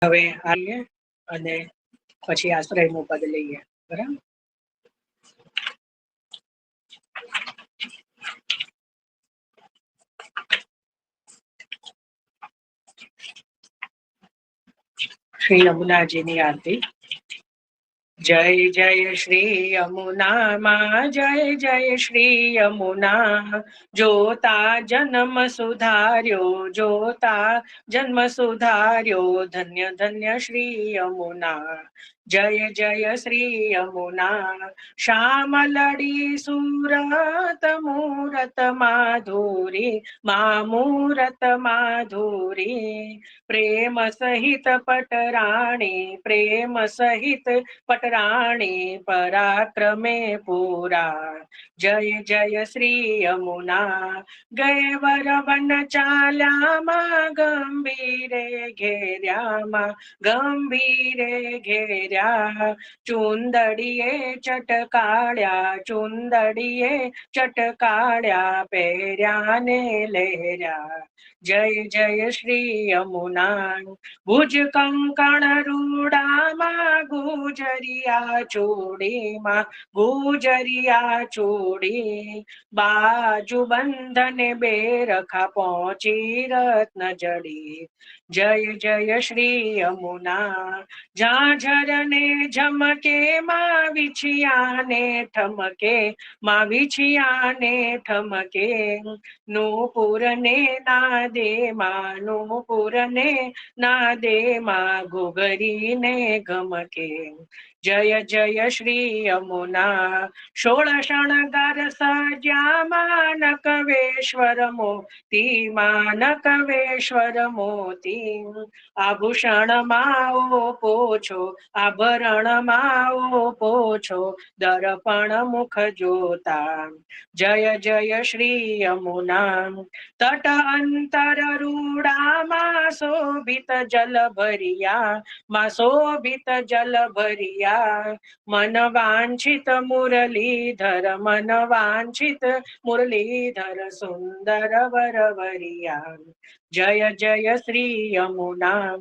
હવે આવીએ અને પછી આશ્રયનું પદ લઈએ. બરાબર. શ્રી યમુનાજીની આરતી. જય જય શ્રી યમુના માં, જય જય શ્રી યમુના. જોતા જન્મ સુધાર્યો, જોતા જન્મ સુધાર્યો, ધન્ય ધન્ય શ્રી યમુના. જય જય શ્રી યમુના. શ્યામ લડી સુરત મૂરત માધુરી, મા મૂરત માધુરી. પ્રેમ સહિત પટરાણી, પ્રેમ સહિત પટરાણી, પરાક્રમે પૂરા. જય જય શ્રી યમુના. ગયવર વન ચાલ્યામાં, ગંભીરે ઘેર્યામાં, ગંભીરે ઘેર્યા. ચુંદડીએ ચટકાળ્યા, ચુંદડીએ ચટકાળ્યા, પહેર્યા ને લહેર્યા. જય જય શ્રી યમુના. ભુજ કંકણ રૂડામાં, ગુજરિયા ચોડીમાં, ગુજરિયા ચોડી. બાજુ બંધને બે રખા, પહોંચી રત્ન જડી. જય જય શ્રી યમુના. ઝાઝર ને ઝમકે, માં વિછિયા ને ઠમકે, માં વિછિયા ને ઠમકે. નૂપુર ને નાદે માં, નૂપુર ને નાદે માં, ઘુઘરી ને ગમકે. જય જય શ્રી યમુના. સોળ શણગાર સજ્યા, માં નકવેશ્વર મોતી, માં નકવેશ્વર મોતી. આભૂષણ માં પોછો, આભરણ માં પોછો, દર્પણ મુખ જોતા. જય જય શ્રી યમુના. તટ અંતર રૂડામાં, શોભિત જલ ભરિયા, માં શોભિત જલ ભરિયા. મન વાંછિત મુરલીધર, મન વાંછિત મુરલીધર, સુંદર વરવરિયા. જય જય શ્રી યમુના.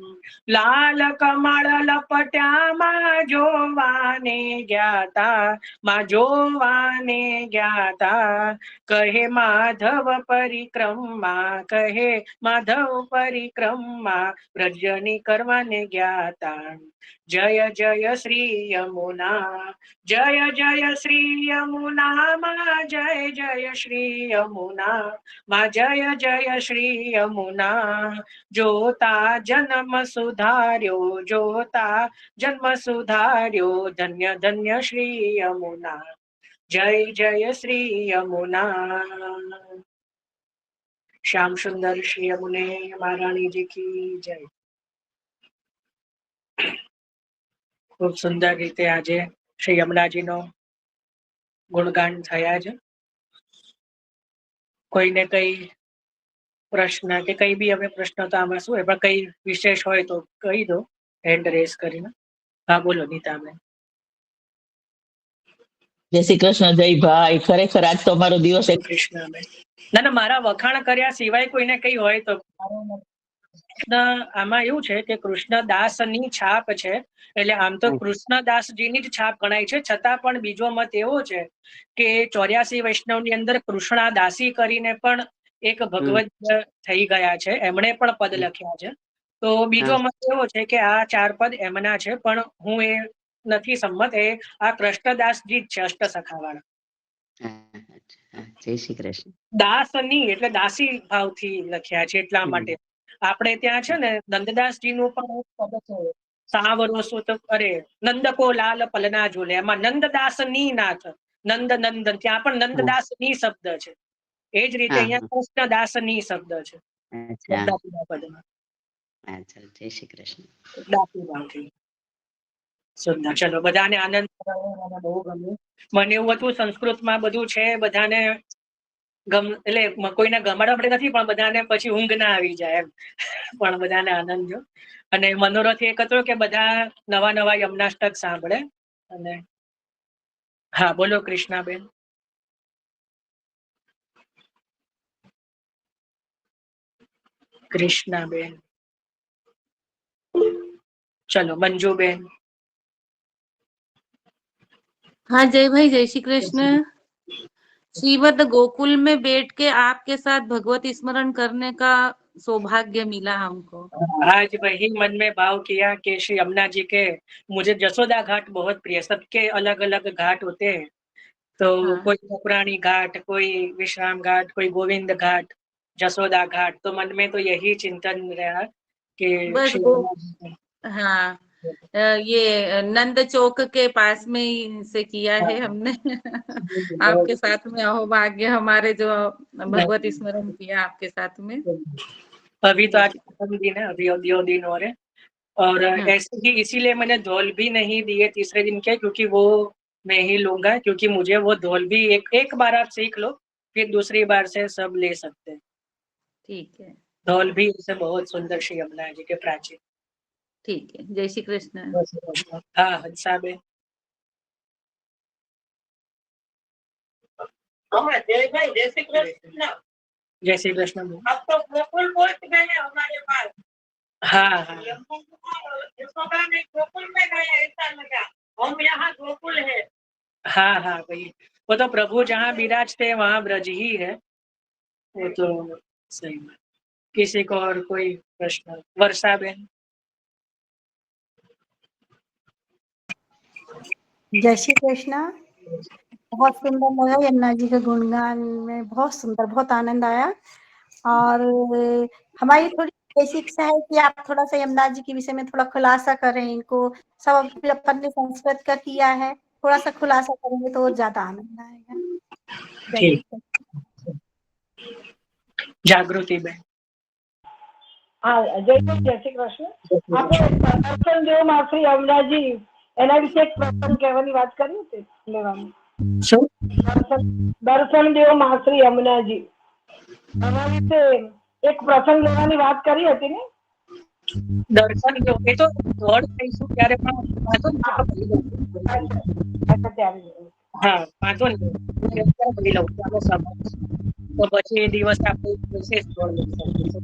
લાલ કમળ લપટ્યામાં, જોવાને જ્ઞાતા, માં જોવાને જ્ઞાતા. કહે માધવ પરિક્રમા, કહે માધવ પરિક્રમા, વ્રજની કરવાને જ્ઞાતા. જય જય શ્રી યમુના. જય જય શ્રી યમુના માં, જય જય શ્રી યમુના. માં જય જય શ્રી યમુના. જોતા જન્મ સુધાર્યો, જોતા જન્મ સુધાર્યો, ધન્ય ધન્ય શ્રી યમુના. જય જય શ્રી યમુના. શ્યામ સુંદર શ્રી યમુને મહારાણીજી કી જય. ખૂબ સુંદર રીતે આજે શ્રી યમુનાજીનો ગુણગાન થયા છે. કોઈને કઈ પ્રશ્ન કે કઈ બી હવે પ્રશ્ન તો આમાં શું હોય, પણ કઈ વિશેષ હોય તો કહી દો હેન્ડ રેસ કરીને. હા બોલો નીતાબેન. જય શ્રી કૃષ્ણ. જય ભાઈ. ખરેખર આજ તો અમારો દિવસ. કૃષ્ણબેન ના ના, મારા વખાણ કર્યા સિવાય કોઈને કઈ હોય તો. આમાં એવું છે કે કૃષ્ણદાસની છાપ છે, એટલે આમ તો કૃષ્ણદાસજીની જ છાપ ગણાય છે. છતાં પણ બીજો મત એવો છે કે 84 વૈષ્ણવની અંદર કૃષ્ણાદાસી કરીને પણ એક ભગવત થઈ ગયા છે, એમણે પણ પદ લખ્યા છે. તો બીજો મત એવો છે કે આ 4 પદ એમના છે, પણ હું એ નથી સંમત. એ આ કૃષ્ણદાસજી જ છે, અષ્ટસખાવાળા. જય શ્રી કૃષ્ણ. દાસની એટલે દાસી ભાવથી લખ્યા છે, એટલા માટે. આપણે ત્યાં છે ને નંદદાસજી નું પણ પદ છે, સાવરો સુત અરે નંદકો લાલ પલના ઝૂલે, એમાં નંદદાસ ની નાથ, નંદ નંદન, ત્યાં પણ નંદદાસ ની શબ્દ છે. એ જ રીતે અહીંયા કૃષ્ણદાસ ની શબ્દ છે પદમાં. જય શ્રી કૃષ્ણ. દાસી ભાવથી. સુંદર. ચલો, બધાને આનંદ થયો, બહુ ગમ્યું. મને એવું હતું સંસ્કૃતમાં બધું છે, બધાને એટલે કોઈને ગમાડવા પડે નથી, પણ બધાને પછી ઊંઘ ના આવી જાય એમ, પણ બધાને આનંદ થયો. અને મનોરથ એક હતો કે બધા નવા નવા યમનાષ્ટક સાંભળે. અને હા બોલો કૃષ્ણાબેન. કૃષ્ણાબેન. ચલો મંજુબેન. हाँ जय भाई, जय श्री कृष्ण। श्रीमद गोकुल में बैठ के आपके साथ भगवत स्मरण करने का सौभाग्य मिला हमको। आज वही मन में भाव किया कि श्री यमुना जी के, मुझे जसोदा घाट बहुत प्रिय, सबके अलग अलग घाट होते हैं, तो हाँ। कोई ठाकुरानी घाट, कोई विश्राम घाट, कोई गोविंद घाट, जसोदा घाट, तो मन में तो यही चिंतन रहा कि बस श्री वो, यमुना जी के। हाँ ये नंद चौक के पास में ही से किया है हमने। आपके साथ में अहोभाग्य हमारे, जो भगवत स्मरण किया आपके साथ में। अभी तो आज प्रथम दिन है, अभी 2 दिन और है, और हाँ। ऐसे ही इसीलिए मैंने धौल भी नहीं दिए तीसरे दिन के, क्योंकि वो मैं ही लूंगा, क्योंकि मुझे वो धौल भी एक बार आप सीख लो, फिर दूसरी बार से सब ले सकते हैं। ठीक है, धौल भी उसे बहुत सुंदर श्री यमुना जी के प्राचीन। ठीक है, जय श्री कृष्ण। हाँ हंसाबेन। जय श्री कृष्ण। जय श्री कृष्ण। अब तो गोकुल पहुंच गए हैं हमारे पास। हाँ हाँ यशोदा ने गोकुल में गए, ऐसा लगा हम यहाँ गोकुल है। हाँ हाँ भाई, वो तो प्रभु जहाँ विराजते हैं वहाँ ब्रज ही है, वो तो सही बात। किसी को और कोई प्रश्न? वर्षाबेन। जय श्री कृष्णा। बहुत सुंदर लगा यमुना जी के गुणगान में, बहुत सुंदर, बहुत आनंद आया। और हमारी थोड़ी ऐसी इच्छा है कि आप थोड़ा सा यमुना जी के विषय में थोड़ा खुलासा करें। इनको सब अपन ने संस्कृत का किया है, थोड़ा सा खुलासा करेंगे तो ज्यादा आनंद आएगा। ठीक। जागृति बेन। હા જય શ્રી કૃષ્ણ. આપણે દર્શન દેવ માં શ્રી યમુનાજી એના વિશે એક પ્રસંગ કહેવાની વાત કરી હતી લેવાની. શું? દર્શન દેવ માં શ્રી યમુનાજી એના વિશે એક પ્રસંગ લેવાની વાત કરી હતી ને. દર્શન જો એ તો ધોળ થઈશું ત્યારે પણ વાંધો હા વાંધો નહીં, ભરી લઉં ચાલો સમય, તો પછી એ દિવસ આપણે વિશેષ ધોળ લઈ શકીશું.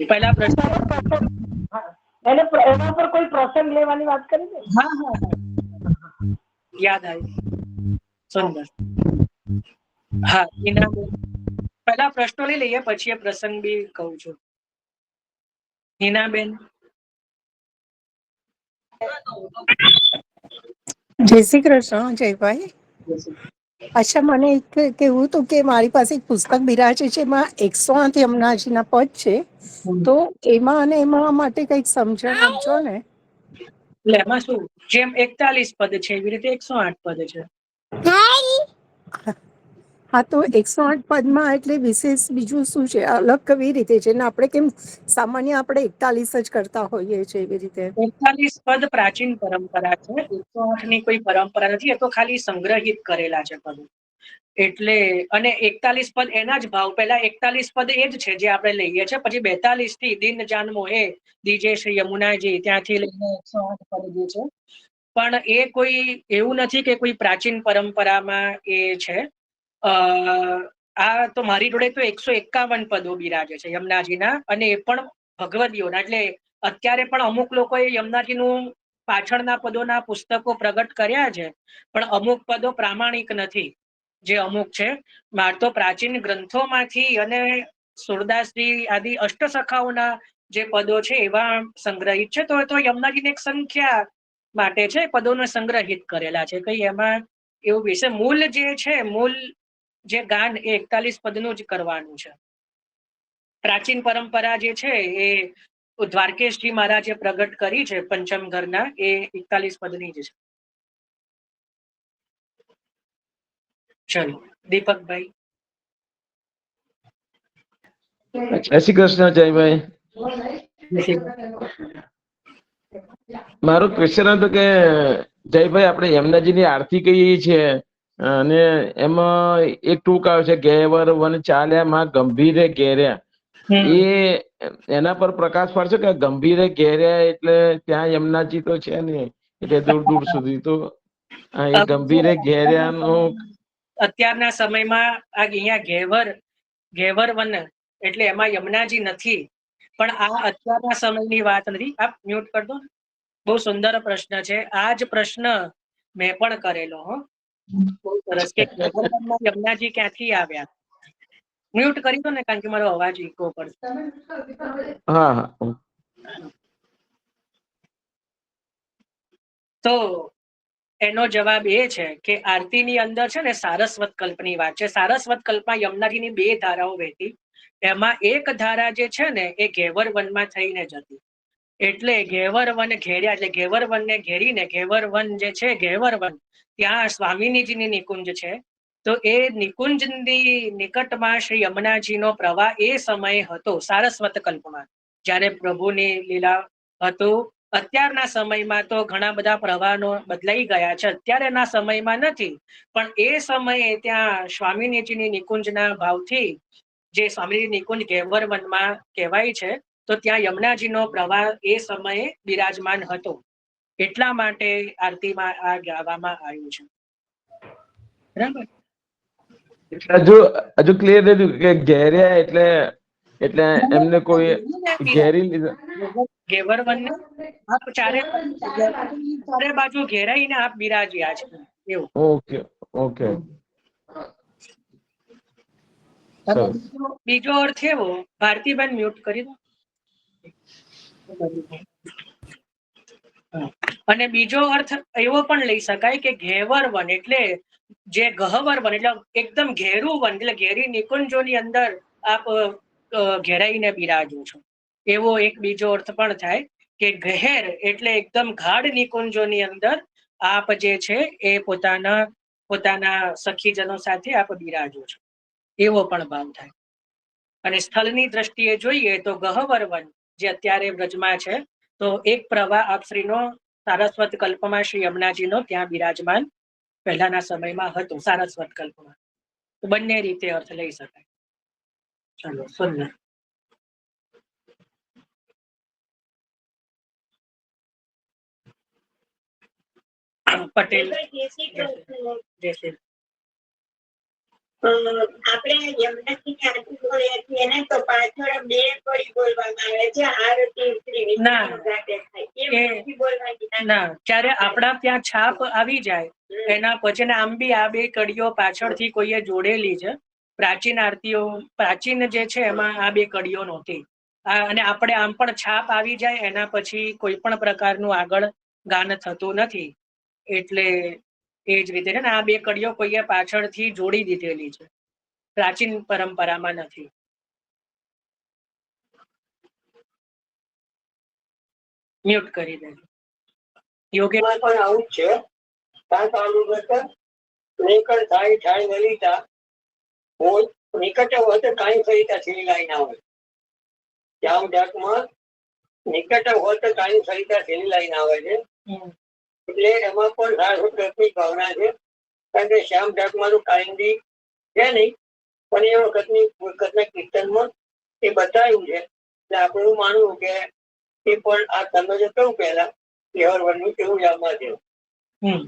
પહેલા પ્રશ્ન. એના પર કોઈ પ્રસંગ લેવાની વાત કરી હતી. હા હા હા યાદ આવી, સુંદર. હા એના પહેલા પ્રશ્નો લઈ લઈએ, પછી એ પ્રસંગ બી કહું છું. હિનાબેન. જય શ્રી કૃષ્ણ જયભાઈ. અચ્છા, મને એક કહેવું હતું કે મારી પાસે એક પુસ્તક બિરાજે છે, એમાં 108 યમુનાજીના પદ છે, તો એમાં અને એમાં માટે કંઈક સમજણ આપજો ને. એટલે એમાં શું, જેમ 41 પદ છે એવી રીતે 108 પદ છે. હા, તો 108 પદમાં એટલે વિશેષ બીજું શું છે, અલગ કેવી રીતે છે ને? આપણે કેમ સામાન્ય આપણે 41 જ કરતા હોઈએ છીએ એવી રીતે? 41 પદ પ્રાચીન પરંપરા છે, 108 ની કોઈ પરંપરા નથી, એ તો ખાલી સંગ્રહિત કરેલા છે પદો. એટલે અને 41 પદ એના જ ભાવ, પહેલા 41 પદ એ જ છે જે આપણે લઈએ છીએ, પછી 42 થી દિન જાન મોહે દીજે શ્રી યમુનાજી, ત્યાંથી લઈને 108 પદ જે છે, પણ એ કોઈ એવું નથી કે કોઈ પ્રાચીન પરંપરામાં એ છે. આ તો મારી જોડે તો 151 પદો બિરાજે છે યમુનાજીના, અને એ પણ ભગવદીઓના. એટલે અત્યારે પણ અમુક લોકોએ યમુનાજીનું પાછળના પદોના પુસ્તકો પ્રગટ કર્યા છે, પણ અમુક પદો પ્રામાણિક નથી જે અમુક છે. માર તો પ્રાચીન ગ્રંથોમાંથી અને સુરદાસજી આદિ અષ્ટસખાઓના જે પદો છે એવા સંગ્રહિત છે, તો યમુનાજીની એક સંખ્યા માટે છે, પદોને સંગ્રહિત કરેલા છે. કઈ એમાં એવું વિશે મૂળ જે છે, મૂળ જે ગાન એ 41 પદનું જ કરવાનું છે. પ્રાચીન પરંપરા જે છે એ દ્વારકેશજી મહારાજે પ્રગટ કરી છે પંચમ ઘરના, એ 41 પદની જ છે. ચલો દીપકભાઈ. જય શ્રી કૃષ્ણ જયભાઈ. મારો ક્વેશ્ચન હતો કે જયભાઈ, આપણે યમુનાજીની આરતી કહીએ છીએ, અને એમાં એક ટૂંક આવે છે, ગેવર વન ચાલ્યા માં ગંભીરે ઘેર્યા. એ એના પર પ્રકાશ પડશે કે ગંભીરે ઘેર્યા એટલે ત્યાં યમુનાજી તો છે ને, એટલે દૂર દૂર સુધી, તો એ ગંભીરે ઘેર્યાનું અત્યારના સમયમાં આ અહીંયા ઘેવર વન એટલે એમાં યમુનાજી નથી, પણ આ અત્યારના સમયની વાત નથી. આપ મ્યુટ કરી દો ને. બહુ સુંદર પ્રશ્ન છે. આ જ પ્રશ્ન મેં પણ કરેલો. બહુ સરસ કે ગેવરવનમાં યમુનાજી ક્યાંથી આવ્યા. મ્યુટ કરી દો ને, કારણ કે મારો અવાજ ઈકો પડશે. હા હા તો એનો જવાબ એ છે કે આરતીની અંદર છે ને સારસ્વત કલ્પની વાત છે. સારસ્વત કલ્પમાં યમુનાજીની 2 ધારાઓ વહેતી. એમાં એક ધારા જે છે ને એ ઘેવર વનમાં થઈને જતી. એટલે ઘેવર વન ઘેર્યા, એટલે ઘેવર વનને ઘેરીને ઘેવર વન જે છે ઘેવર વન, ત્યાં સ્વામિનીજીની નિકુંજ છે. તો એ નિકુંજની નિકટમાં શ્રી યમુનાજીનો પ્રવાહ એ સમયે હતો સારસ્વત કલ્પમાં, જ્યારે પ્રભુની લીલા હતું. અત્યારના સમયમાં તો ઘણા બધા પ્રવાહનો બદલાઈ ગયા છે, અત્યારેના સમયમાં નથી. પણ એ સમયે ત્યાં સ્વામિનીજીની નિકુંજના ભાવથી જે સ્વામિની નિકુંજ ઘેવર વનમાં કહેવાય છે, તો ત્યાં યમુનાજીનો પ્રવાહ એ સમયે બિરાજમાન હતો. એટલા માટે આરતીમાં આ ગાવામાં આવ્યું છે. બરાબર. હજુ ક્લિયર થયું કે ઘેર્યા એટલે એટલે એમને કોઈ ઘેરી લીધા. ઘેવર વનને આપ ચારે બાજુ ઘેરાઈને આપ બિરાજ્યા છે એવું. Okay okay. બીજો અર્થ એવો, ભારતીબેન મ્યુટ કરી દો. અને બીજો અર્થ એવો પણ લઈ શકાય કે ઘેવર વન એટલે જે ગહવર વન, એટલે એકદમ ઘેરું વન, એટલે ઘેરી નિકુંજોની અંદર આપ ઘેરાઈને બિરાજો છો, એવો એક બીજો અર્થ પણ થાય. કે ગહેર એટલે એકદમ ગાઢ નિકુંજોની અંદર આપ જે છે એ પોતાના સખીજનો સાથે આપ બિરાજો છો, એવો પણ ભાવ થાય. અને સ્થળની દ્રષ્ટિએ જોઈએ તો ગહવર વન જે અત્યારે વ્રજમાં છે, તો એક પ્રવાહ આપશ્રીનો સારસ્વત કલ્પમાં શ્રી યમુનાજીનો ત્યાં બિરાજમાન પહેલાના સમયમાં હતો સારસ્વત કલ્પમાં. તો બંને રીતે અર્થ લઈ શકાય. ચલો સુંદર. પટેલ જય શ્રી આપણે યમુનાજી ની આરતી બોલીએ છીએ ને, તો પાછળ 2 કડી બોલવામાં આવે છે, આરતી શ્રી વિષ્ણુ ઘાટે થાય. ના, જ્યારે આપણા ત્યાં છાપ આવી જાય એના પછી આમ બી આ 2 કડીઓ પાછળથી કોઈએ જોડેલી છે. પ્રાચીન આરતીઓ, પ્રાચીન જે છે એમાં આ 2 કડીઓ નહોતી. અને આપણે આમ પણ છાપ આવી જાય એના પછી કોઈ પણ પ્રકારનું આગળ ગાન થતું નથી. એટલે એ જ રીતે છે ને, આ 2 કડીઓ કોઈએ પાછળથી જોડી દીધેલી છે, પ્રાચીન પરંપરામાં નથી. મ્યુટ કરી દેજો. યોગેશ પણ આવું જ છે. નિકટ થાય થાય વલિતા હોય, નિકટ હોત કાંઈ સહિતા છેલ્લાઈ ના હોય. શ્યામ ઢાકમાં નિકટ હોત કાંઈ સહિતા છેલ્લાઈ ના હોય છે. એટલે એમાં પણ સારસ્વતની ભાવના છે. કારણ કે શ્યામ ઢાકમાનું કાયંદી છે નહીં, પણ એ વખતના કીર્તનમાં એ બતાવ્યું છે. એટલે આપણું માનવું કે એ પણ આ તમે જે કહ્યું પહેલા ઘેવર વનનું એવું જામમાં છે.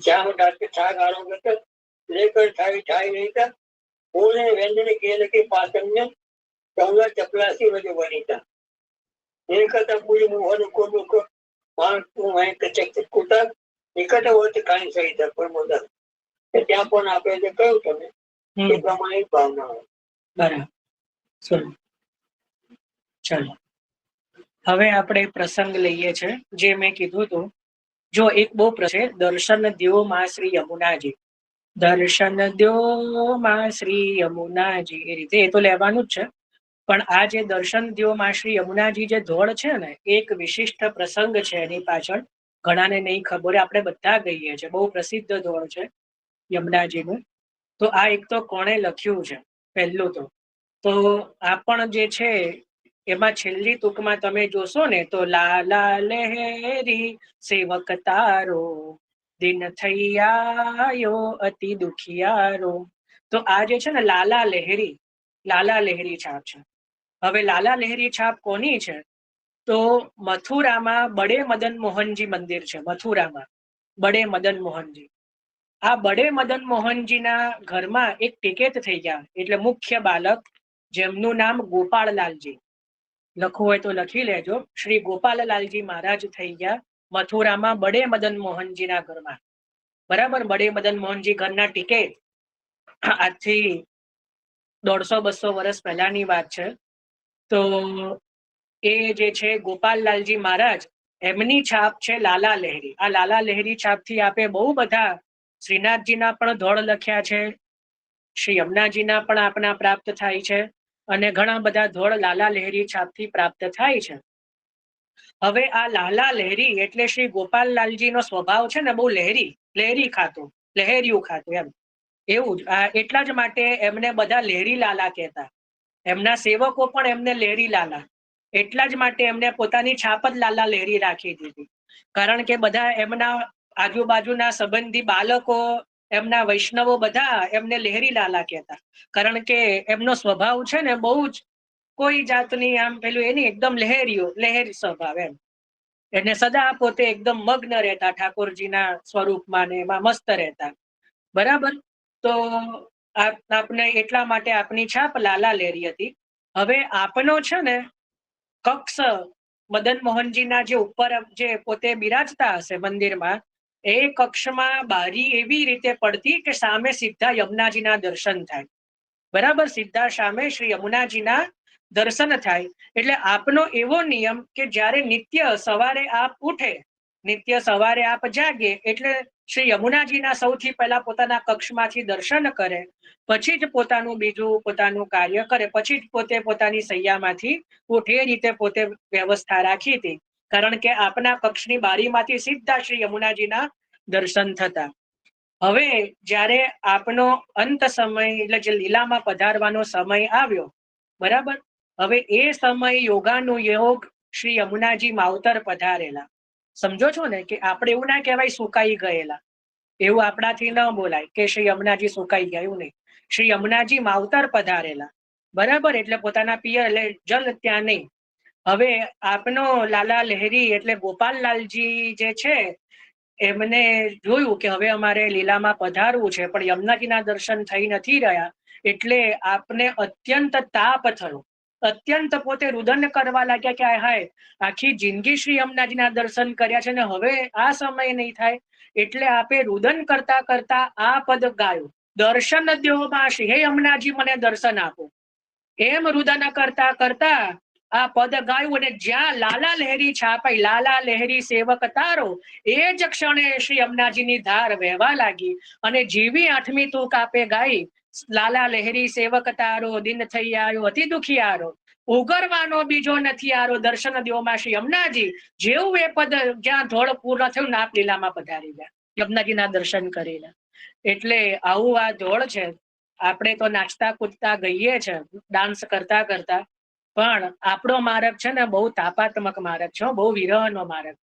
શ્યામ ઢાક છા ગાળો ગત લેકર થાય થાય નહીં, પૂર્ણ વ્યંજન કેલ કે પાસન્ય ચૌલા ચપલાસી વજુ વનિતા. એ કરતા પૂરી મોહન કો દુઃખ માણસ હું કુતા નિકટ હોય તો કાંઈ સહી પણ મોદા. ત્યાં પણ આપણે જે કહ્યું તમે એ પ્રમાણે ભાવના હોય. બરાબર. ચલો હવે આપણે પ્રસંગ લઈએ છે, જે મેં કીધું હતું. જો એક બહુ પ્રસિદ્ધ દર્શન દ્યો માં શ્રી યમુનાજી, દર્શન દ્યો માં શ્રી યમુનાજી, એ રીતે એ તો લેવાનું જ છે. પણ આ જે દર્શન દ્યો માં શ્રી યમુનાજી જે ધોળ છે ને, એક વિશિષ્ટ પ્રસંગ છે એની પાછળ. ઘણાને નહીં ખબર, આપણે બધા કહીએ છીએ, બહુ પ્રસિદ્ધ ધોળ છે યમુનાજીનું. તો આ એક તો કોણે લખ્યું છે પહેલું તો આ પણ જે છે એમાં છેલ્લી ટૂંકમાં તમે જોશો ને તો લાલા લહેરી સેવક તારો દિન થૈયાયો અતિ દુખિયારો. તો આ જે છે ને લાલા લહેરી છાપ છે. હવે લાલા લહેરી છાપ કોની છે? તો મથુરામાં બડે મદન મોહનજી મંદિર છે. મથુરામાં બડે મદન મોહનજી, આ બડે મદન મોહનજીના ઘરમાં એક ટિકેત થઈ ગયા, એટલે મુખ્ય બાલક જેમનું નામ ગોપાળલાલજી. લખવું હોય તો લખી લેજો. શ્રી ગોપાલલાલજી મહારાજ થઈ ગયા મથુરામાં બડે મદન મોહનજીના ઘરમાં. બરાબર, બડે મદન મોહનજી ઘરના ટિકિટ આજથી 150-200 વર્ષ પહેલાની વાત છે. તો એ જે છે ગોપાલલાલજી મહારાજ, એમની છાપ છે લાલા લહેરી. આ લાલા લહેરી છાપથી આપે બહુ બધા શ્રીનાથજીના પણ ધોળ લખ્યા છે, શ્રી યમુનાજીના પણ આપના પ્રાપ્ત થાય છે, અને ઘણા બધા ધોળ લાલા લહેરી છાપથી પ્રાપ્ત થાય છે. હવે આ લાલા લહેરી એટલે શ્રી ગોપાલલાલજીનો સ્વભાવ છે ને બહુ લહેરી ખાતું, લહેરિયું ખાતું એમ, એવું જ. એટલા જ માટે એમને બધા લહેરી લાલા કહેતા. એમના સેવકો પણ એમને લહેરી લાલા, એટલા જ માટે એમને પોતાની છાપ જ લાલા લહેરી રાખી દીધી. કારણ કે બધા એમના આજુબાજુના સંબંધી બાળકો, એમના વૈષ્ણવો બધા એમને લહેરી લાલા કહેતા. કારણ કે એમનો સ્વભાવ છે ને બહુ જ કોઈ જાતની આમ પેલું એની એકદમ લહેરી સ્વભાવ એમ. એને સદા પોતે એકદમ મગ્ન રહેતા ઠાકોરજીના સ્વરૂપમાં ને એમાં મસ્ત રહેતા. બરાબર, તો આપને એટલા માટે આપની છાપ લાલા લહેરી હતી. હવે આપનો છે ને કક્ષ મદન મોહનજીના જે ઉપર જે પોતે બિરાજતા હશે મંદિરમાં, એ કક્ષમાં બારી એવી રીતે પડતી કે સામે સીધા યમુનાજીના દર્શન થાય. બરાબર, સીધા સામે શ્રી યમુનાજીના દર્શન થાય. એટલે આપનો એવો નિયમ કે જ્યારે નિત્ય સવારે આપ ઉઠે, નિત્ય સવારે આપ જાગે એટલે શ્રી યમુનાજીના સૌથી પહેલા પોતાના કક્ષમાંથી દર્શન કરે, પછી જ પોતાનું કાર્ય કરે, પછી જ પોતે પોતાની સૈયામાંથી ઉઠે. એ રીતે પોતે વ્યવસ્થા રાખી હતી. કારણ કે આપના કક્ષની બારીમાંથી સીધા શ્રી યમુનાજીના દર્શન થતા. હવે જ્યારે આપનો અંત સમય એટલે જે લીલામાં પધારવાનો સમય આવ્યો, બરાબર, હવે એ સમય યોગાનું યોગ શ્રી યમુનાજી માવતર પધારેલા. સમજો છો ને કે આપણે એવું ના કહેવાય સુકાઈ ગયેલા, એવું આપણાથી ન બોલાય કે શ્રી યમુનાજી સુકાઈ ગયા, એવું નહીં. શ્રી યમુનાજી માવતર પધારેલા. બરાબર, એટલે પોતાના પિયર એટલે જલ ત્યાં નહીં. હવે આપનો લાલા લહેરી એટલે ગોપાલલાલજી જે છે, એમને જોયું કે હવે અમારે લીલામાં પધારવું છે પણ યમુનાજીના દર્શન થઈ નથી રહ્યા, એટલે આપને અત્યંત તાપ થયો. અત્યંત પોતે રુદન કરવા લાગ્યા કે હાય, આખી જિંદગી શ્રી યમુનાજીના દર્શન કર્યા છે ને હવે આ સમય નહીં થાય. એટલે આપે રુદન કરતા કરતા આ પદ ગાયું, દર્શન દ્યો માસી, હે યમુનાજી મને દર્શન આપો. એમ રુદન કરતા કરતા આ પદ ગાયું, અને જ્યાં લાલા લહેરી છાપાઈ, લાલા લહેરી સેવક તારો, એ જ ક્ષણે શ્રી યમુનાજીની ધાર વહેવા લાગી. અને જીવી 8મી તૂક આપે ગાઈ, લાલા લહેરી સેવક તારો, દિન થઈ આવ્યો અતિ દુખિયારો, ઉગરવાનો બીજો નથી આરો, દર્શન દ્યો માં શ્રી યમુનાજી. જેવું એ પદ જ્યાં ધોળ પૂર્ણ થયું નાપ લીલામાં પધારી ગયા, યમુનાજીના દર્શન કરેલા. એટલે આવું આ ધોળ છે. આપણે તો નાચતા કૂદતા ગઈએ છે, ડાન્સ કરતા કરતા, પણ આપણો માર્ગ છે ને બહુ તાપાત્મક માર્ગ છે, બહુ વિરહનો માર્ગ.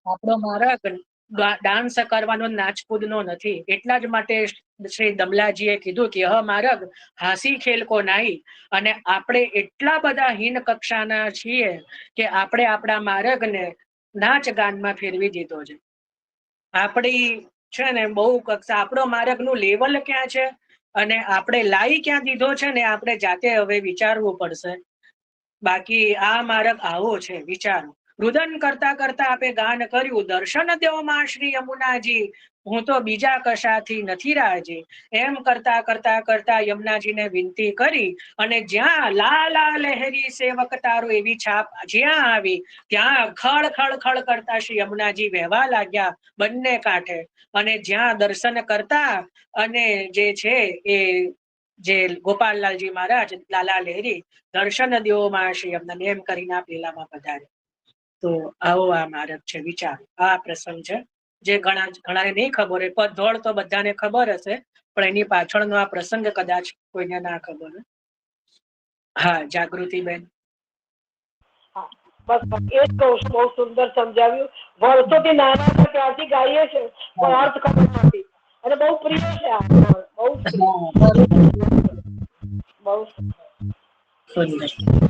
આપણો માર્ગ ડાન્સ કરવાનો, નાચકૂદનો નથી. એટલા જ માટે શ્રી દમલાજીએ કીધું કે હ માર્ગ હાસી ખેલ કો નાઈ. અને આપણે એટલા બધા હીન કક્ષાના છીએ કે આપણે આપણા માર્ગને નાચ ગાનમાં ફેરવી દીધો છે. આપણી છે ને બહુ કક્ષા, આપણો માર્ગનું લેવલ ક્યાં છે અને આપણે લાઈ ક્યાં દીધો છે ને આપણે જાતે હવે વિચારવું પડશે. બાકી આ માર્ગ આવો છે, વિચારો. રુદન કરતા કરતા આપે ગાન કર્યું, દર્શન દ્યો માં શ્રી યમુનાજી, હું તો બીજા કશાથી નથી રાજી. એમ કરતા કરતા કરતા યમુનાજીને વિનંતી કરી, અને જ્યાં લાલા લહેરી સેવક તારો એવી છાપ જ્યાં આવી, ત્યાં ખળ ખળ ખળ કરતા શ્રી યમુનાજી વહેવા લાગ્યા બંને કાંઠે. અને જ્યાં દર્શન કરતા અને જે છે એ જે ગોપાલલાલજી મહારાજ લાલા લહેરી, દર્શન દ્યો માં શ્રી યમુનાજી એમ કરીને આપ લીલામાં પધારે. તો આવો આ માર્ગ છે, વિચારો. આ પ્રસંગ છે જે ઘણાને નહીં ખબર હોય. પદધોળ તો બધાને ખબર હશે, પણ એની પાછળનો આ પ્રસંગ કદાચ કોઈને ના ખબર હોય. હા, જાગૃતિબેન. બસ એ જ કહું છું, બહુ સુંદર સમજાવ્યું. વર્ષોથી નાના હતા ત્યારથી ગાઈએ છે પણ અર્થ ખબર નથી, અને બહુ પ્રિય છે આ, બહુ સુંદર. સુંદર.